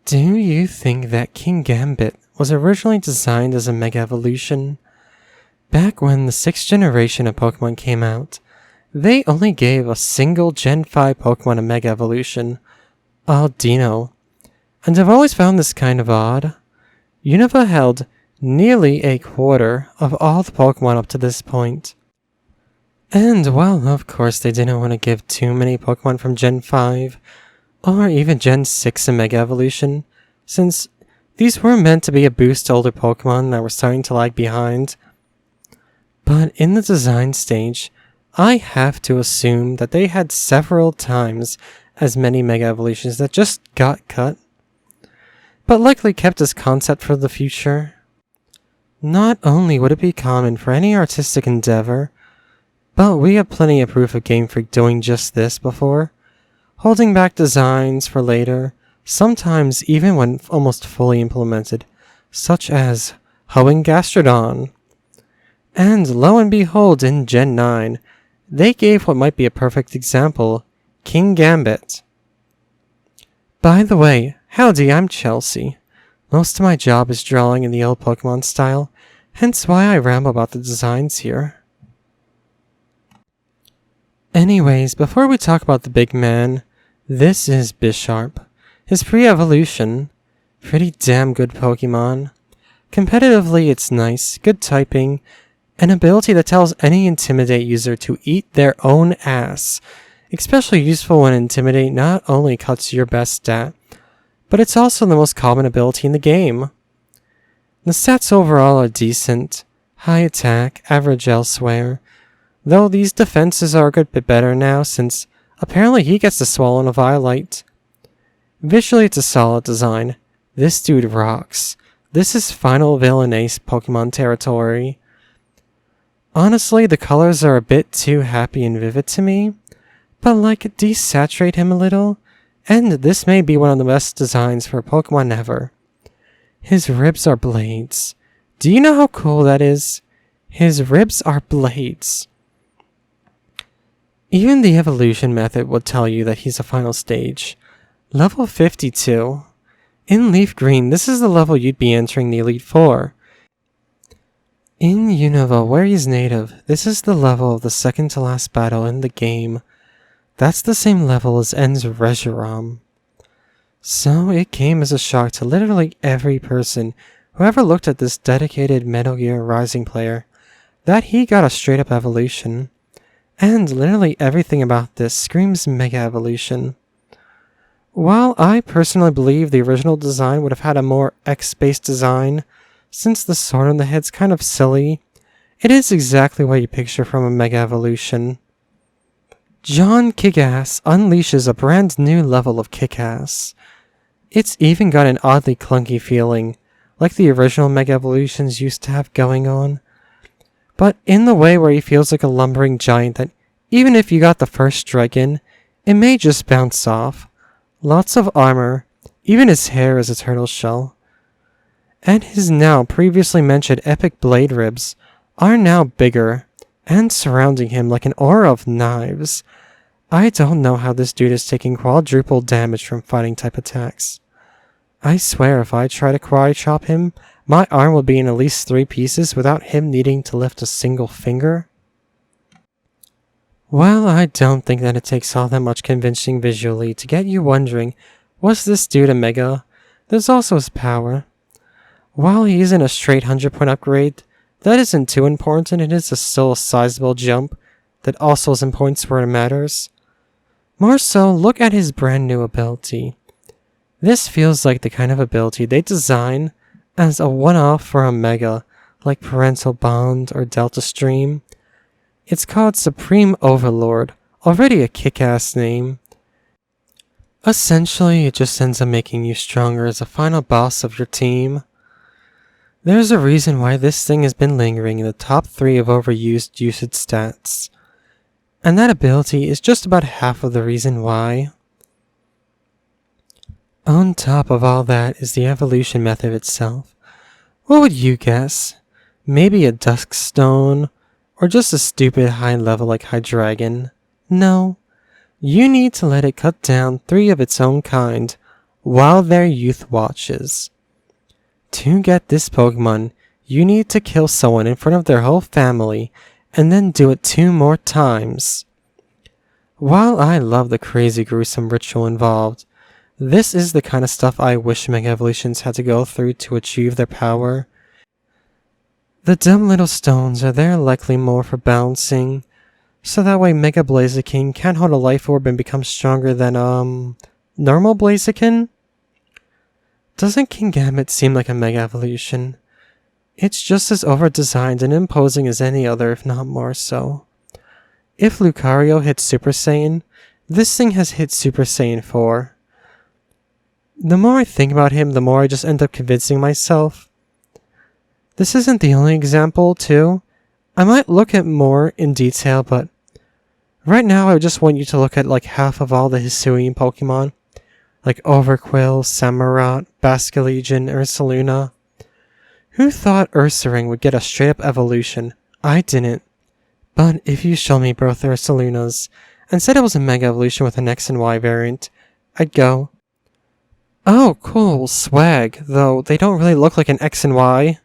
Do you think that Kingambit was originally designed as a Mega Evolution? Back when the 6th generation of Pokemon came out, they only gave a single Gen 5 Pokemon a Mega Evolution, Aldino. And I've always found this kind of odd. Unova held nearly a quarter of all the Pokemon up to this point. And while of course they didn't want to give too many Pokemon from Gen 5, or even Gen 6 a Mega Evolution, since these were meant to be a boost to older Pokemon that were starting to lag behind. But in the design stage, I have to assume that they had several times as many Mega Evolutions that just got cut, but likely kept as concept for the future. Not only would it be common for any artistic endeavor, but we have plenty of proof of Game Freak doing just this before, holding back designs for later, sometimes even when almost fully implemented, such as Hoenn Gastrodon. And lo and behold, in Gen 9, they gave what might be a perfect example, Kingambit. By the way, howdy, I'm Chelsea. Most of my job is drawing in the old Pokemon style, hence why I ramble about the designs here. Anyways, before we talk about the big man, this is Bisharp. His pre-evolution. Pretty damn good Pokemon. Competitively, it's nice, good typing, an ability that tells any Intimidate user to eat their own ass. Especially useful when Intimidate not only cuts your best stat, but it's also the most common ability in the game. The stats overall are decent, high attack, average elsewhere, though these defenses are a good bit better now since apparently he gets to swallow a Violite. Visually it's a solid design. This dude rocks. This is final villain ace Pokemon territory. Honestly, the colors are a bit too happy and vivid to me, but like desaturate him a little, and this may be one of the best designs for a Pokemon ever. His ribs are blades. Do you know how cool that is? His ribs are blades. Even the evolution method would tell you that he's a final stage. Level 52. In Leaf Green, this is the level you'd be entering the Elite Four. In Unova, where he's native, this is the level of the second to last battle in the game. That's the same level as N's Reshiram. So it came as a shock to literally every person who ever looked at this dedicated Metal Gear Rising player that he got a straight up evolution. And literally everything about this screams Mega Evolution. While I personally believe the original design would have had a more X-based design, since the sword on the head's kind of silly, it is exactly what you picture from a Mega Evolution. John Kickass unleashes a brand new level of Kickass. It's even got an oddly clunky feeling, like the original Mega Evolutions used to have going on, but in the way where he feels like a lumbering giant that even if you got the first strike in, it may just bounce off. Lots of armor, even his hair is a turtle shell. And his now previously mentioned epic blade ribs are now bigger and surrounding him like an aura of knives. I don't know how this dude is taking quadruple damage from fighting type attacks. I swear if I try to karate chop him, my arm will be in at least 3 pieces without him needing to lift a single finger. Well, I don't think that it takes all that much convincing visually to get you wondering, was this dude a Mega? There's also his power. While he isn't a straight 100-point upgrade, that isn't too important. It is still a sizable jump that also is in points where it matters. More so, look at his brand new ability. This feels like the kind of ability they design as a one-off for a Mega, like Parental Bond or Delta Stream. It's called Supreme Overlord, already a kick-ass name. Essentially, it just ends up making you stronger as a final boss of your team. There's a reason why this thing has been lingering in the top 3 of overused usage stats. And that ability is just about half of the reason why. On top of all that is the evolution method itself. What would you guess? Maybe a Duskstone, or just a stupid high level like Hydreigon? No. You need to let it cut down 3 of its own kind, while their youth watches. To get this Pokemon, you need to kill someone in front of their whole family, and then do it 2 more times. While I love the crazy gruesome ritual involved, this is the kind of stuff I wish Mega Evolutions had to go through to achieve their power. The dumb little stones are there likely more for balancing, so that way Mega Blaziken can't hold a life orb and become stronger than, normal Blaziken? Doesn't Kingambit seem like a Mega Evolution? It's just as over-designed and imposing as any other, if not more so. If Lucario hits Super Saiyan, this thing has hit Super Saiyan 4. The more I think about him, the more I just end up convincing myself. This isn't the only example, too. I might look at more in detail, but right now I just want you to look at like half of all the Hisuian Pokemon, like Overqwil, Samurott, Basculegion, Ursaluna. Who thought Ursaring would get a straight-up evolution? I didn't. But if you show me both Ursalunas, and said it was a Mega Evolution with an X and Y variant, I'd go, oh cool, swag, though they don't really look like an X and Y.